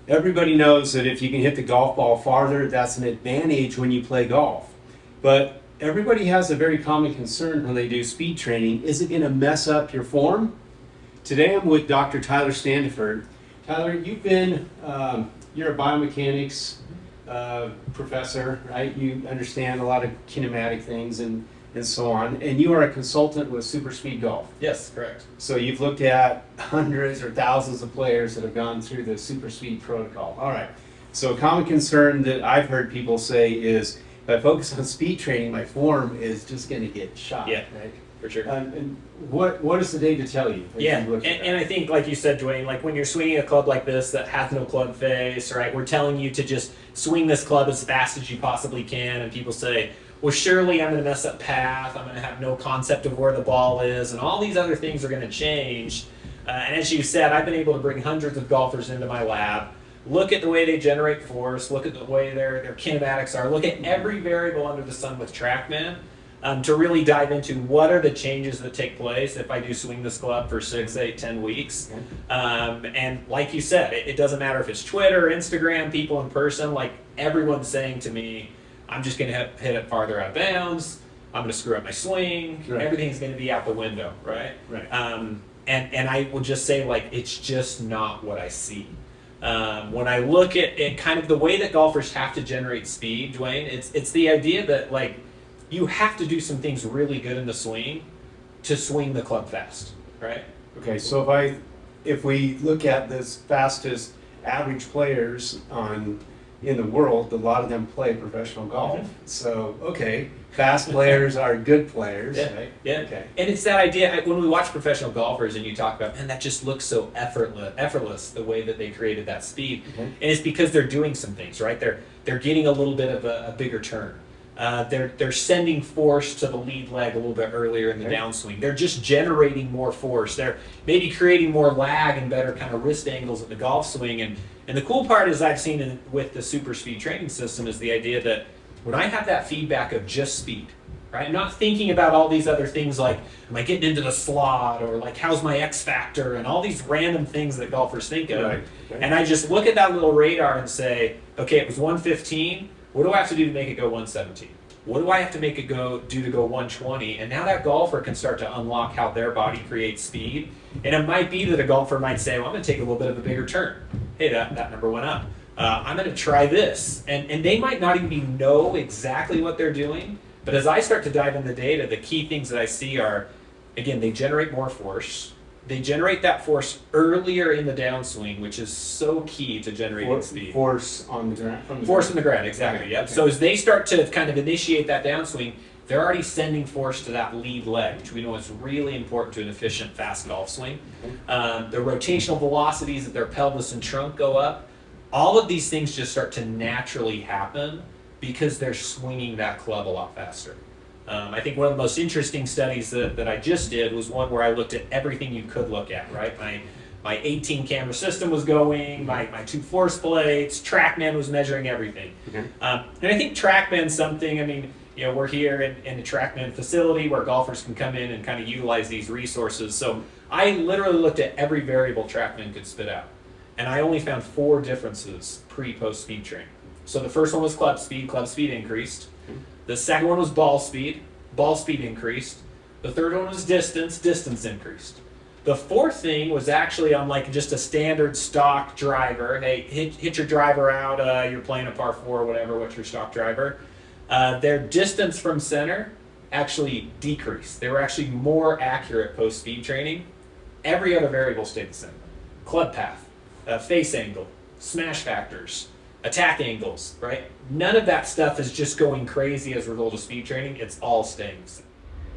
everybody knows that if you can hit the golf ball farther, that's an advantage when you play golf. But everybody has a very common concern when they do speed training. Is it going to mess up your form? Today I'm with Dr. Tyler Standifird. Tyler, you've been, you're a biomechanics professor, right? You understand a lot of kinematic things and so on. And you are a consultant with Super Speed Golf. Yes, correct. So you've looked at hundreds or thousands of players that have gone through the Super Speed protocol. All right. So a common concern that I've heard people say is, if I focus on speed training, my form is just going to get shot. Yeah, right? for sure. And what is the data tell you? Yeah, and I think, like you said, Dwayne, like when you're swinging a club like this that has no club face, right? We're telling you to just swing this club as fast as you possibly can, and people say, well, surely I'm going to mess up path, I'm going to have no concept of where the ball is, and all these other things are going to change. And as you said, I've been able to bring hundreds of golfers into my lab, look at the way they generate force, look at the way their kinematics are, look at every variable under the sun with TrackMan, to really dive into what are the changes that take place if I do swing this club for 6, 8, 10 weeks. And like you said, it doesn't matter if it's Twitter, Instagram, people in person, like everyone's saying to me, I'm just going to hit it farther out of bounds, I'm going to screw up my swing, right. Everything's going to be out the window, right? Right. And I will just say, like, it's just not what I see. When I look at it, kind of the way that golfers have to generate speed, Dwayne, it's the idea that, like, you have to do some things really good in the swing to swing the club fast, right? Okay, so if we look at the fastest average players in the world, a lot of them play professional golf. Mm-hmm. So, okay, fast players are good players, Yeah, right? yeah. Okay. And it's that idea, when we watch professional golfers and you talk about, man, that just looks so effortless the way that they created that speed. Mm-hmm. And it's because they're doing some things, right? They're getting a little bit of a bigger turn. They're sending force to the lead leg a little bit earlier in the downswing. They're just generating more force. They're maybe creating more lag and better kind of wrist angles at the golf swing. And the cool part is I've seen with the super speed training system is the idea that when I have that feedback of just speed, right? I'm not thinking about all these other things like, am I getting into the slot, or like, how's my X factor, and all these random things that golfers think of. Right. And I just look at that little radar and say, okay, it was 115. What do I have to do to make it go 117? What do I have to make it do to go 120? And now that golfer can start to unlock how their body creates speed. And it might be that a golfer might say, well, I'm going to take a little bit of a bigger turn. Hey, that number went up. I'm going to try this. And they might not even know exactly what they're doing. But as I start to dive in the data, the key things that I see are, again, they generate more force. They generate that force earlier in the downswing, which is so key to generating speed. Force on the ground. Force on the ground, exactly. Yep. Okay. So as they start to kind of initiate that downswing, they're already sending force to that lead leg, which we know is really important to an efficient, fast golf swing. The rotational velocities of their pelvis and trunk go up. All of these things just start to naturally happen because they're swinging that club a lot faster. I think one of the most interesting studies that I just did was one where I looked at everything you could look at, right? My 18 camera system was going, my 2 force plates, TrackMan was measuring everything. Okay. And I think TrackMan's something, I mean, you know, we're here in the TrackMan facility where golfers can come in and kind of utilize these resources. So I literally looked at every variable TrackMan could spit out. And I only found 4 differences pre-post speed training. So the first one was club speed increased. The second one was ball speed increased. The third one was distance increased. The fourth thing was actually on like just a standard stock driver. Hey, hit your driver out, you're playing a par 4 or whatever, what's your stock driver? Their distance from center actually decreased. They were actually more accurate post-speed training. Every other variable stayed the same. Club path, face angle, smash factors, attack angles, right? None of that stuff is just going crazy as a result of speed training. It's all staying the same.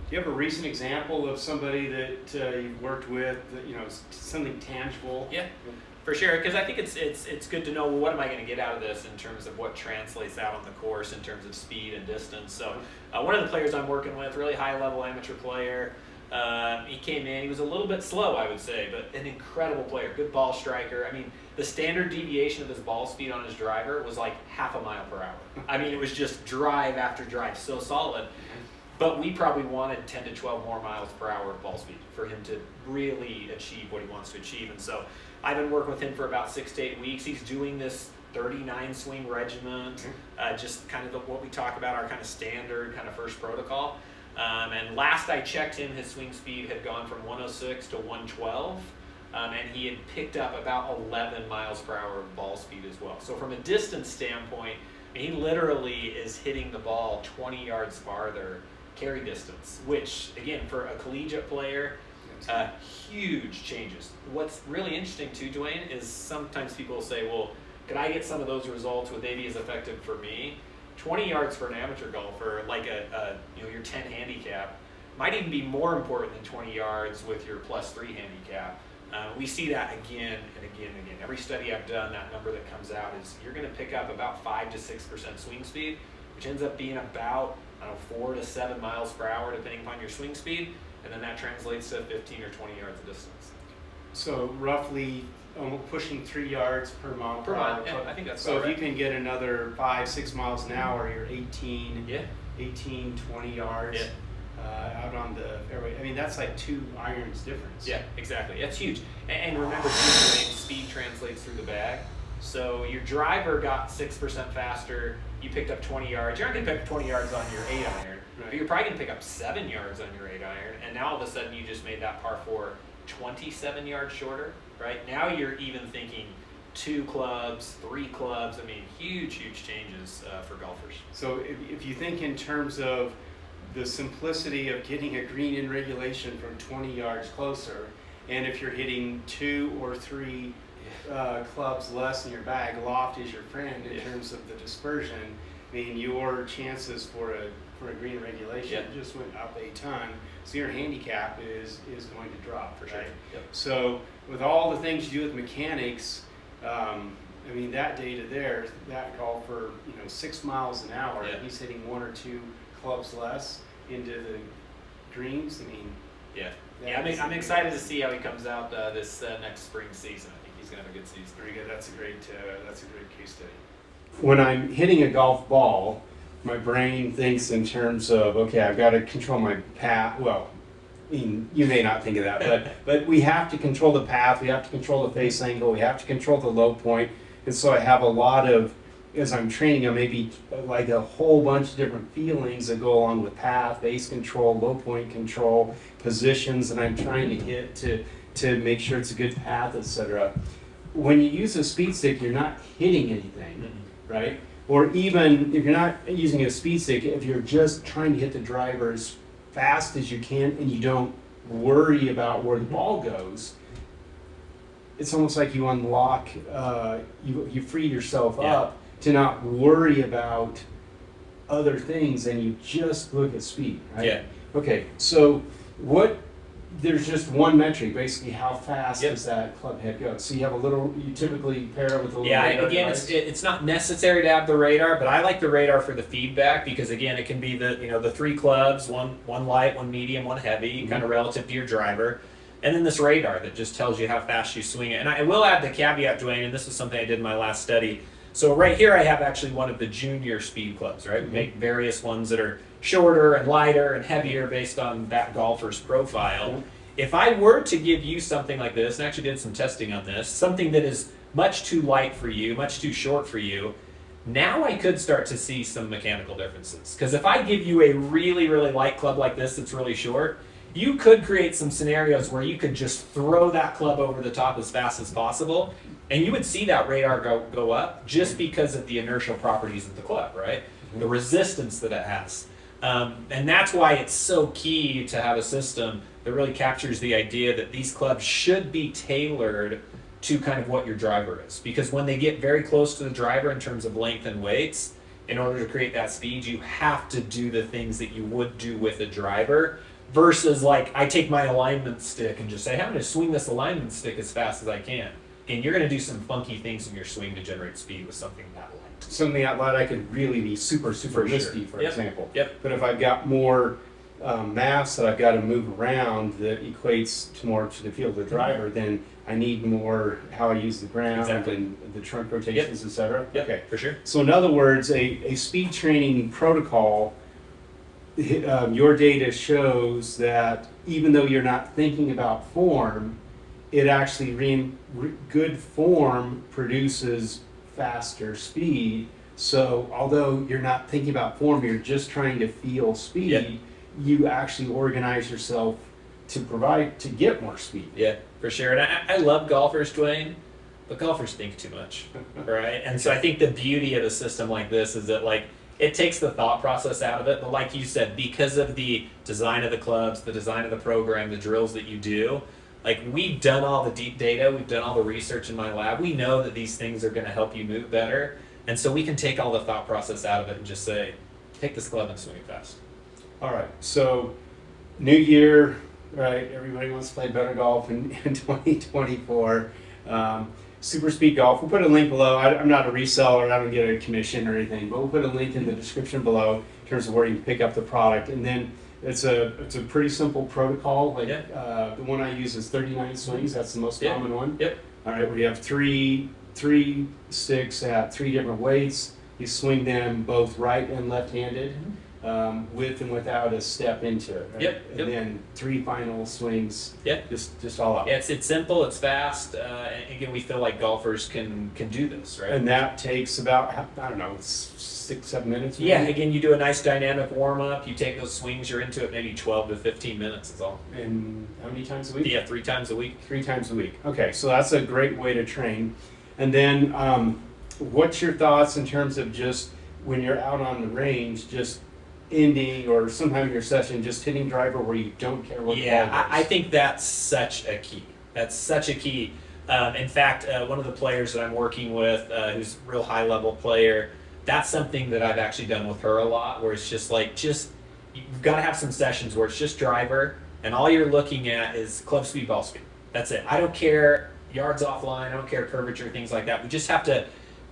Do you have a recent example of somebody that you've worked with, that, you know, something tangible? Yeah, for sure. Because I think it's good to know, well, what am I going to get out of this in terms of what translates out on the course in terms of speed and distance. So one of the players I'm working with, really high-level amateur player, he came in, he was a little bit slow, I would say, but an incredible player, good ball striker. I mean, the standard deviation of his ball speed on his driver was like half a mile per hour. I mean, it was just drive after drive, so solid. But we probably wanted 10 to 12 more miles per hour of ball speed for him to really achieve what he wants to achieve. And so I've been working with him for about 6 to 8 weeks. He's doing this 39 swing regiment, just kind of what we talk about, our kind of standard kind of first protocol. And last I checked him, his swing speed had gone from 106 to 112. And he had picked up about 11 miles per hour of ball speed as well. So from a distance standpoint, he literally is hitting the ball 20 yards farther carry distance, which again, for a collegiate player, huge changes. What's really interesting too, Dwayne, is sometimes people will say, well, could I get some of those results? Would they be as effective for me? 20 yards for an amateur golfer, like your 10 handicap, might even be more important than 20 yards with your +3 handicap. We see that again and again and again. Every study I've done, that number that comes out is you're going to pick up about 5 to 6% swing speed, which ends up being about 4 to 7 miles per hour, depending upon your swing speed, and then that translates to 15 or 20 yards of distance. So roughly pushing 3 yards per mile per hour. Yeah, I think that's so about if right. you can get another 5-6 miles an hour, you're 18, 20 yards. Yeah. Out on the fairway. I mean, that's like 2 irons difference. Yeah, exactly. That's huge. And remember, too, speed translates through the bag. So your driver got 6% faster. You picked up 20 yards. You're not going to pick up 20 yards on your 8 iron, but you're probably going to pick up 7 yards on your 8 iron. And now all of a sudden, you just made that par 4 27 yards shorter, right? Now you're even thinking 2 clubs, 3 clubs. I mean, huge changes for golfers. So if you think in terms of the simplicity of getting a green in regulation from 20 yards closer, and if you're hitting 2 or 3 clubs less in your bag, loft is your friend in terms of the dispersion. I mean, your chances for a green in regulation just went up a ton. So your handicap is going to drop for sure. Right? Yep. So with all the things you do with mechanics, I mean, that data there, that golfer, 6 miles an hour, he's hitting 1 or 2 clubs less into the greens. I mean, I'm excited to see how he comes out this next spring season. I think he's going to have a good season. Very good. That's a great case study. When I'm hitting a golf ball, my brain thinks in terms of, okay, I've got to control my path. Well, I mean, you may not think of that, but we have to control the path. We have to control the face angle. We have to control the low point. And so I have a lot of, as I'm training, I maybe like a whole bunch of different feelings that go along with path, base control, low point control, positions that I'm trying to hit to make sure it's a good path, etc. When you use a speed stick, you're not hitting anything, right? Or even if you're not using a speed stick, if you're just trying to hit the driver as fast as you can and you don't worry about where the ball goes, it's almost like you unlock, you free yourself up to not worry about other things and you just look at speed, right? Yeah. Okay, so there's just one metric, basically how fast does that club head go? So you typically pair it with a little radar again, device. it's not necessary to have the radar, but I like the radar for the feedback because again, it can be the 3 clubs, one light, one medium, one heavy, kind of relative to your driver. And then this radar that just tells you how fast you swing it. And I will add the caveat, Dwayne, and this is something I did in my last study. So right here I have actually one of the junior speed clubs, right? We make various ones that are shorter and lighter and heavier based on that golfer's profile. If I were to give you something like this, and I actually did some testing on this, something that is much too light for you, much too short for you, now I could start to see some mechanical differences. Because if I give you a really, really light club like this that's really short, you could create some scenarios where you could just throw that club over the top as fast as possible, and you would see that radar go up just because of the inertial properties of the club, right? The resistance that it has. And that's why it's so key to have a system that really captures the idea that these clubs should be tailored to kind of what your driver is. Because when they get very close to the driver in terms of length and weights, in order to create that speed, you have to do the things that you would do with a driver. Versus like, I take my alignment stick and just say, hey, I'm going to swing this alignment stick as fast as I can. And you're going to do some funky things in your swing to generate speed with something that light. Something that light I could really be super wispy, for example. But if I've got more mass that I've got to move around that equates to more to the feel of the driver, then I need more how I use the ground and the trunk rotations, etc. Okay, for sure. So in other words, a speed training protocol, your data shows that even though you're not thinking about form, it actually good form produces faster speed. So although you're not thinking about form, you're just trying to feel speed, Yeah. you actually organize yourself to get more speed. Yeah, for sure. And I love golfers, Dwayne, but golfers think too much, right? And so I think the beauty of a system like this is that like it takes the thought process out of it. But like you said, because of the design of the clubs, the design of the program, the drills that you do, like we've done all the deep data, we've done all the research in my lab. We know that these things are going to help you move better. And so we can take all the thought process out of it and just say, take this club and swing it fast. All right, so new year, right? Everybody wants to play better golf in 2024. Super Speed Golf. We'll put a link below. I'm not a reseller. I don't get a commission or anything, but we'll put a link in the description below in terms of where you can pick up the product. And then it's a pretty simple protocol. Like the one I use is 39 swings. That's the most common one. Yep. All right, we have three sticks at 3 different weights. You swing them both right and left-handed, with and without a step into it. Right? Yep. And then 3 final swings. Yep. Just all up. Yeah, it's simple, it's fast, and again, we feel like golfers can do this, right? And that takes about, I don't know, 6-7 minutes. Maybe? Yeah, again, you do a nice dynamic warm up. You take those swings, you're into it maybe 12 to 15 minutes is all. And how many times a week? Yeah, 3 times a week. 3 times a week. Okay, so that's a great way to train. And then, what's your thoughts in terms of just when you're out on the range, just ending or sometime in your session, just hitting driver where you don't care what the ball goes? I think that's such a key. That's such a key. In fact, one of the players that I'm working with, who's a real high level player, that's something that I've actually done with her a lot, where it's just like, you've got to have some sessions where it's just driver, and all you're looking at is club speed, ball speed. That's it. I don't care yards offline, I don't care curvature, things like that. We just have to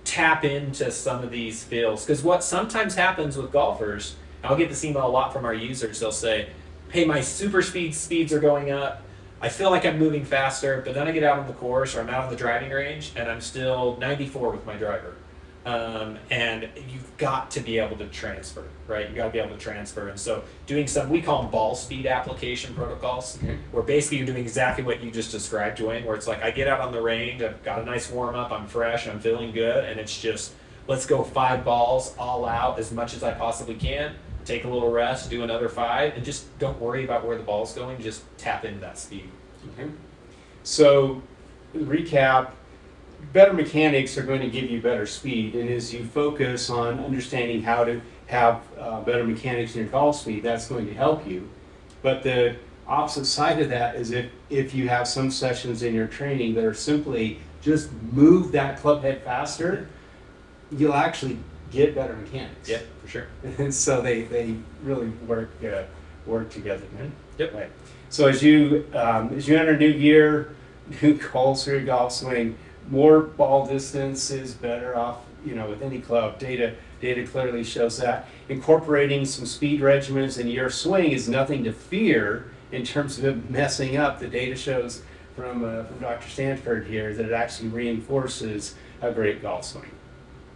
tap into some of these feels. Because what sometimes happens with golfers, I'll get this email a lot from our users, they'll say, hey, my super speeds are going up, I feel like I'm moving faster, but then I get out on the course or I'm out on the driving range and I'm still 94 with my driver. And you've got to be able to transfer, right? You got to be able to transfer. And so doing we call them ball speed application protocols, where basically you're doing exactly what you just described, Dwayne, where it's like I get out on the range, I've got a nice warm up, I'm fresh, I'm feeling good, and it's just, let's go 5 balls all out as much as I possibly can, take a little rest, do another 5, and just don't worry about where the ball's going, just tap into that speed. Okay. So, recap, better mechanics are going to give you better speed, and as you focus on understanding how to have better mechanics in your golf speed, that's going to help you. But the opposite side of that is if you have some sessions in your training that are simply just move that club head faster, you'll actually get better mechanics. Yeah, for sure. And so they really work together. Man. Yep. Right. So as you enter a new year, new goals for your golf swing, more ball distance is better off, with any club. Data clearly shows that. Incorporating some speed regimens in your swing is nothing to fear in terms of it messing up. The data shows from Dr. Standifird here that it actually reinforces a great golf swing.